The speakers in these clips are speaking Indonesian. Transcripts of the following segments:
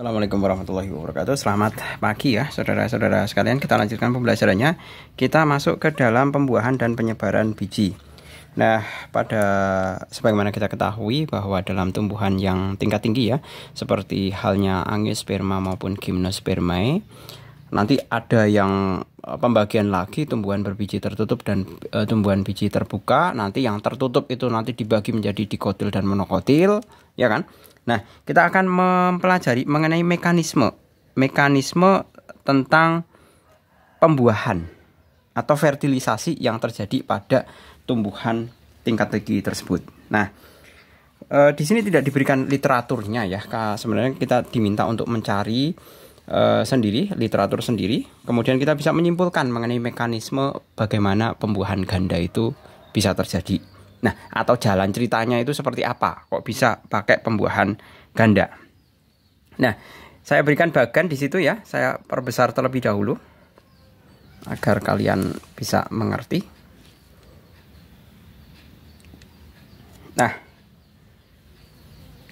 Assalamualaikum warahmatullahi wabarakatuh. Selamat pagi ya saudara-saudara sekalian. Kita lanjutkan pembelajarannya. Kita masuk ke dalam pembuahan dan penyebaran biji. Nah, sebagaimana kita ketahui bahwa dalam tumbuhan yang tingkat tinggi ya, seperti halnya Angiosperma maupun Gymnospermae, nanti ada yang pembagian lagi tumbuhan berbiji tertutup dan tumbuhan biji terbuka. Nanti yang tertutup itu nanti dibagi menjadi dikotil dan monokotil, ya kan? Nah, kita akan mempelajari mengenai mekanisme tentang pembuahan atau fertilisasi yang terjadi pada tumbuhan tingkat tinggi tersebut. Nah, di sini tidak diberikan literaturnya ya. Sebenarnya kita diminta untuk mencari literatur sendiri. Kemudian kita bisa menyimpulkan mengenai mekanisme bagaimana pembuahan ganda itu bisa terjadi. Nah, atau jalan ceritanya itu seperti apa? Kok bisa pakai pembuahan ganda? Nah, saya berikan bagan di situ ya. Saya perbesar terlebih dahulu agar kalian bisa mengerti. Nah,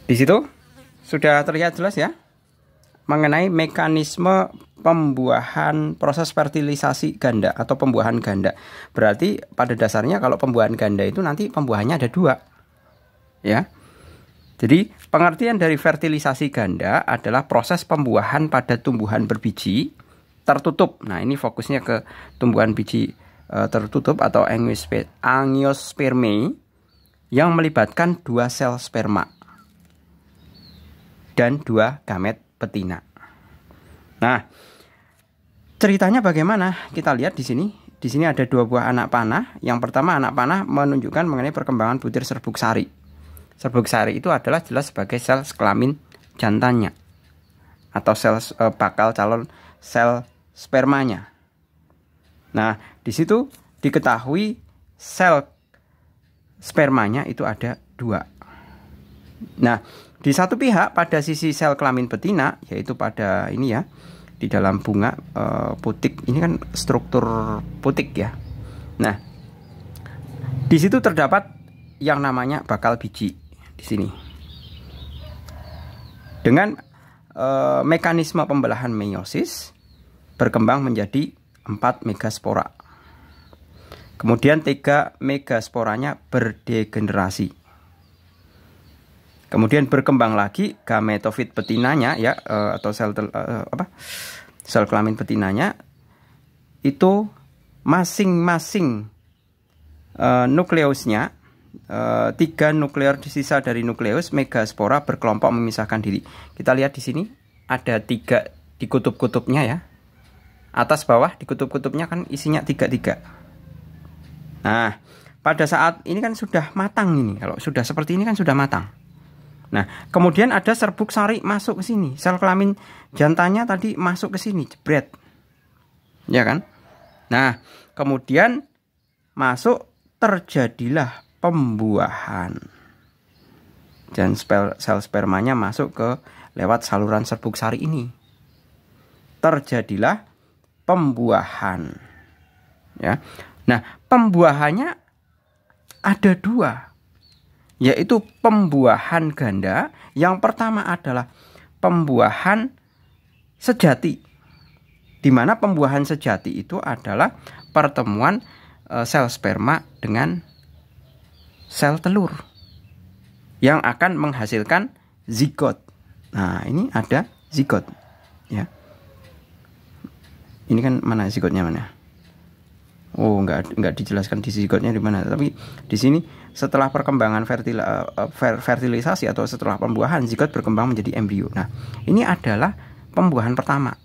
di situ sudah terlihat jelas ya mengenai mekanisme pembuahan proses fertilisasi ganda atau pembuahan ganda. Berarti pada dasarnya kalau pembuahan ganda itu nanti pembuahannya ada dua. Ya. Jadi pengertian dari fertilisasi ganda adalah proses pembuahan pada tumbuhan berbiji tertutup. Nah, ini fokusnya ke tumbuhan biji tertutup atau Angiospermae yang melibatkan 2 sel sperma dan 2 gamet betina. Nah, ceritanya bagaimana? Kita lihat di sini. Di sini ada 2 buah anak panah. Yang pertama anak panah menunjukkan mengenai perkembangan butir serbuk sari. Serbuk sari itu adalah jelas sebagai sel kelamin jantannya atau sel bakal calon sel spermanya. Nah, di situ diketahui sel spermanya itu ada 2. Nah, di satu pihak pada sisi sel kelamin betina, yaitu pada ini ya, di dalam bunga putik, ini kan struktur putik ya. Nah, di situ terdapat yang namanya bakal biji di sini. Dengan mekanisme pembelahan meiosis berkembang menjadi 4 megaspora. Kemudian 3 megasporanya berdegenerasi. Kemudian berkembang lagi gametofit betinanya ya, atau sel kelamin betinanya itu masing-masing nukleusnya 3 nuklear sisa dari nukleus megaspora berkelompok memisahkan diri. Kita lihat di sini ada 3 di kutub-kutubnya ya. Atas bawah di kutub-kutubnya kan isinya 3. Nah, pada saat ini kan sudah matang ini. Kalau sudah seperti ini kan sudah matang. Nah, kemudian ada serbuk sari masuk ke sini. Sel kelamin jantannya tadi masuk ke sini, jebret. Ya kan? Nah, kemudian masuk, terjadilah pembuahan. Dan sel spermanya masuk ke lewat saluran serbuk sari ini. Terjadilah pembuahan. Ya. Nah, pembuahannya ada 2. Yaitu pembuahan ganda. Yang pertama adalah pembuahan sejati, di mana pembuahan sejati itu adalah pertemuan sel sperma dengan sel telur yang akan menghasilkan zigot. Nah, ini ada zigot ya. Ini kan mana zigotnya mana? Oh, enggak dijelaskan di zigotnya di mana. Tapi di sini setelah perkembangan fertilisasi atau setelah pembuahan, zigot berkembang menjadi embrio. Nah, ini adalah pembuahan pertama.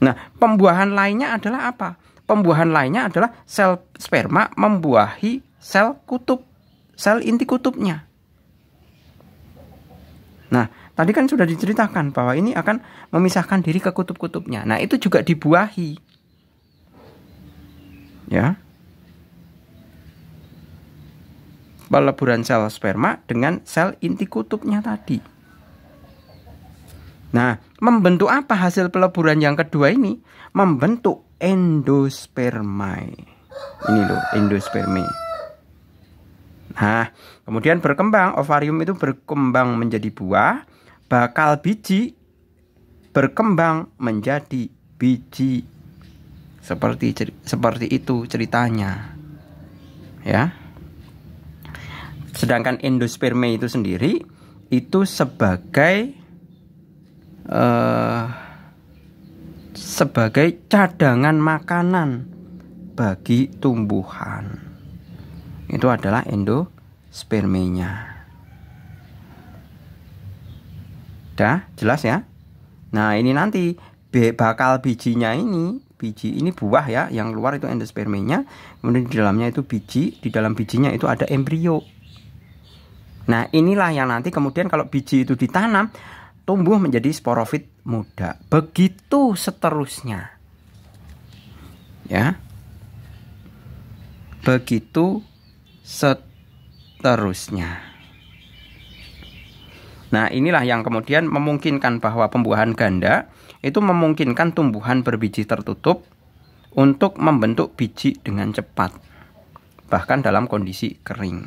Nah, pembuahan lainnya adalah apa? Pembuahan lainnya adalah sel sperma membuahi sel kutub, sel inti kutubnya. Nah, tadi kan sudah diceritakan bahwa ini akan memisahkan diri ke kutub-kutubnya. Nah, itu juga dibuahi. Ya, peleburan sel sperma dengan sel inti kutubnya tadi. Nah, membentuk apa hasil peleburan yang kedua ini? Membentuk endospermae. Ini loh, endospermae. Nah, kemudian berkembang, ovarium itu berkembang menjadi buah, bakal biji berkembang menjadi biji. Seperti itu ceritanya. Ya. Sedangkan endosperme itu sendiri itu sebagai cadangan makanan bagi tumbuhan. Itu adalah endospermenya. Udah jelas ya? Nah, ini nanti bakal bijinya ini, biji ini buah ya, yang keluar itu endospermenya, kemudian di dalamnya itu biji, di dalam bijinya itu ada embrio. Nah, inilah yang nanti kemudian kalau biji itu ditanam, tumbuh menjadi sporofit muda. Begitu seterusnya. Ya. Begitu seterusnya. Nah, inilah yang kemudian memungkinkan bahwa pembuahan ganda itu memungkinkan tumbuhan berbiji tertutup untuk membentuk biji dengan cepat, bahkan dalam kondisi kering.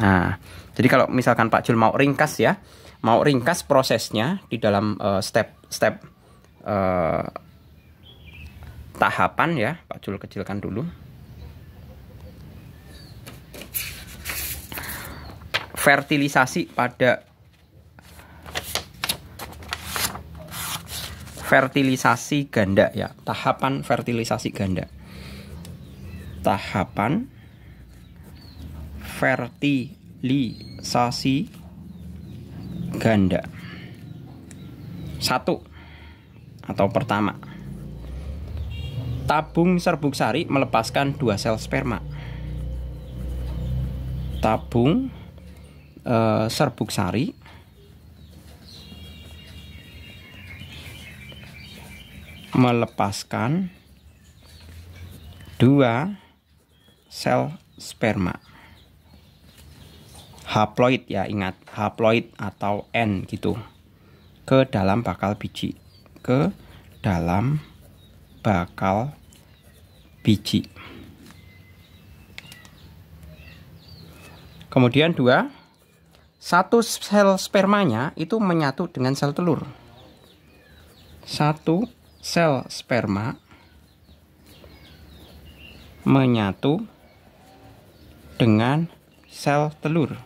Nah, jadi kalau misalkan Pak Jul mau ringkas ya, mau ringkas prosesnya di dalam step-step tahapan ya, Pak Jul kecilkan dulu. Fertilisasi pada fertilisasi ganda ya, tahapan fertilisasi ganda. Tahapan fertilisasi ganda. 1 atau pertama, tabung serbuk sari melepaskan 2 sel sperma. Tabung serbuk sari melepaskan 2 sel sperma. Haploid ya, ingat, haploid atau N gitu, ke dalam bakal biji, ke dalam bakal biji. Kemudian 2, 1 sel spermanya itu menyatu dengan sel telur. 1 sel sperma menyatu dengan sel telur.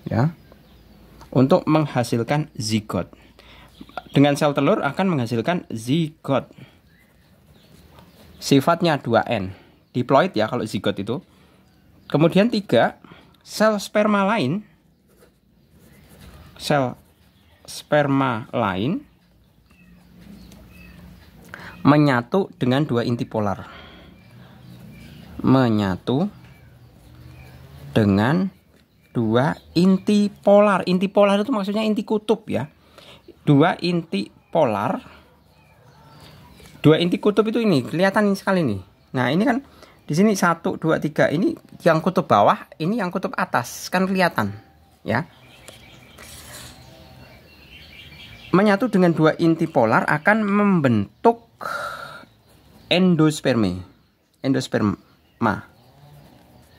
Ya. Untuk menghasilkan zigot. Dengan sel telur akan menghasilkan zigot. Sifatnya 2N. Diploid ya kalau zigot itu. Kemudian 3, sel sperma lain menyatu dengan 2 inti polar. Menyatu dengan 2 inti polar. Inti polar itu maksudnya inti kutub ya. 2 inti polar. 2 inti kutub itu ini kelihatan sekali nih. Nah, ini kan di sini 1, 2, 3 ini yang kutub bawah, ini yang kutub atas, kan kelihatan ya. Menyatu dengan 2 inti polar akan membentuk endosperma.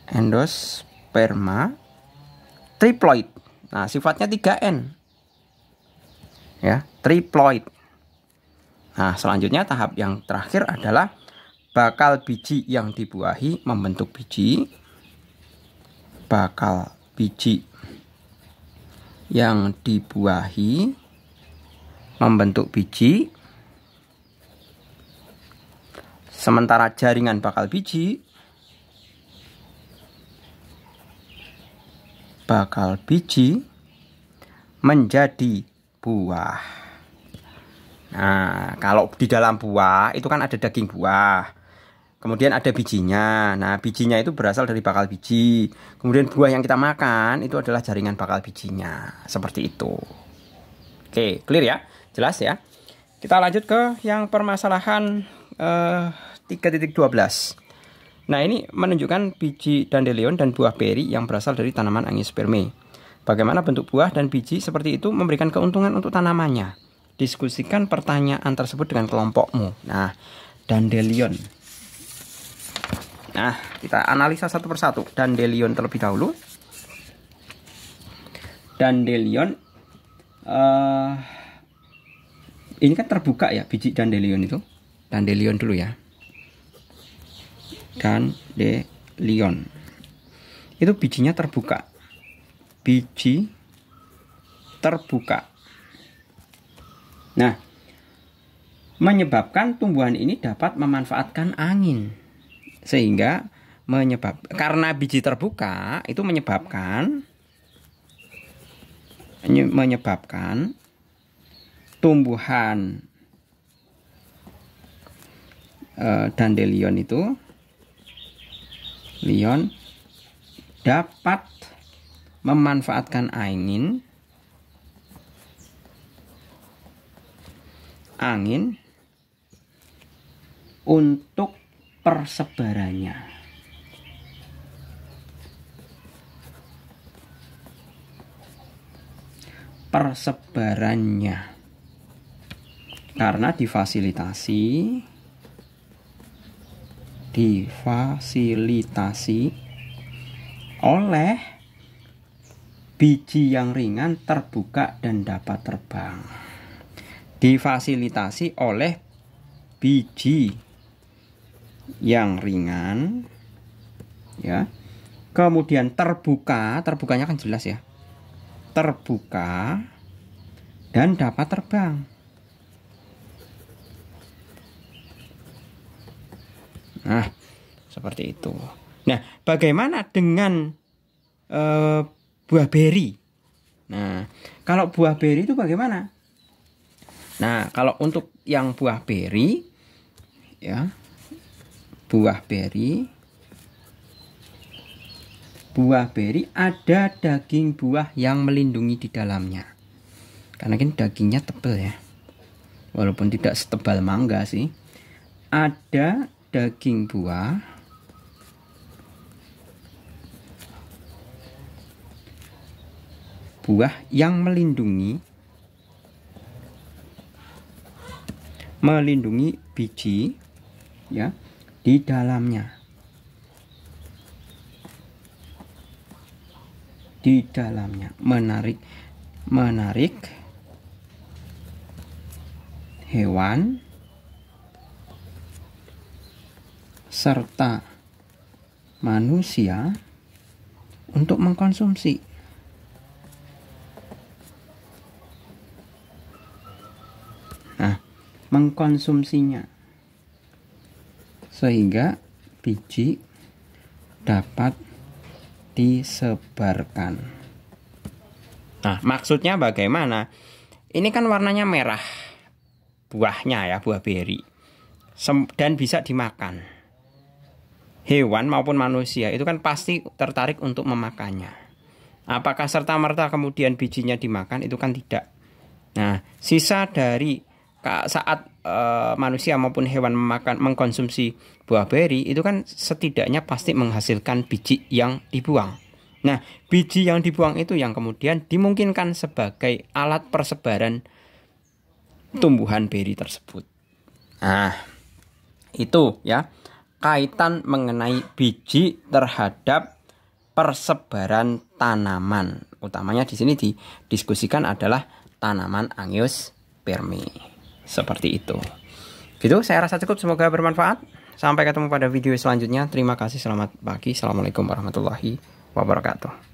Endosperma triploid. Nah, sifatnya 3N. Ya, triploid. Nah, selanjutnya tahap yang terakhir adalah bakal biji yang dibuahi membentuk biji. Bakal biji yang dibuahi membentuk biji. Sementara jaringan bakal biji menjadi buah. Nah, kalau di dalam buah itu kan ada daging buah, kemudian ada bijinya. Nah, bijinya itu berasal dari bakal biji. Kemudian buah yang kita makan itu adalah jaringan bakal bijinya. Seperti itu. Oke, clear ya? Jelas ya? Kita lanjut ke yang permasalahan 3.12. Nah, ini menunjukkan biji dandelion dan buah beri yang berasal dari tanaman angiospermae. Bagaimana bentuk buah dan biji seperti itu memberikan keuntungan untuk tanamannya. Diskusikan pertanyaan tersebut dengan kelompokmu. Nah, dandelion. Nah, kita analisa satu persatu. Dandelion terlebih dahulu. dandelion ini kan terbuka ya, biji dandelion itu. Dandelion dulu ya. Dandelion itu bijinya terbuka. Biji terbuka. Nah, menyebabkan tumbuhan ini dapat memanfaatkan angin. Sehingga karena biji terbuka itu menyebabkan tumbuhan dandelion itu dapat memanfaatkan angin untuk persebarannya. Karena difasilitasi oleh biji yang ringan, terbuka, dan dapat terbang. Difasilitasi oleh biji yang ringan, ya. Kemudian terbukanya kan jelas ya. Terbuka dan dapat terbang. Nah, seperti itu. Nah, bagaimana dengan buah beri? Nah, kalau buah beri itu bagaimana? Nah, kalau untuk yang buah beri, ya, buah beri ada daging buah yang melindungi di dalamnya. Karena kan dagingnya tebal ya. Walaupun tidak setebal mangga sih. Ada daging buah yang melindungi biji ya di dalamnya. Menarik hewan serta manusia untuk mengkonsumsi. Nah, mengkonsumsinya sehingga biji dapat disebarkan. Nah, maksudnya bagaimana? Ini kan warnanya merah buahnya ya, buah beri, dan bisa dimakan. Hewan maupun manusia itu kan pasti tertarik untuk memakannya. Apakah serta-merta kemudian bijinya dimakan? Itu kan tidak. Nah, sisa dari saat manusia maupun hewan mengkonsumsi buah beri itu kan setidaknya pasti menghasilkan biji yang dibuang. Nah, biji yang dibuang itu yang kemudian dimungkinkan sebagai alat persebaran tumbuhan beri tersebut. Nah, itu ya kaitan mengenai biji terhadap persebaran tanaman. Utamanya di sini didiskusikan adalah tanaman Angiospermae. Seperti itu. Gitu, saya rasa cukup, semoga bermanfaat. Sampai ketemu pada video selanjutnya. Terima kasih, selamat pagi. Assalamualaikum warahmatullahi wabarakatuh.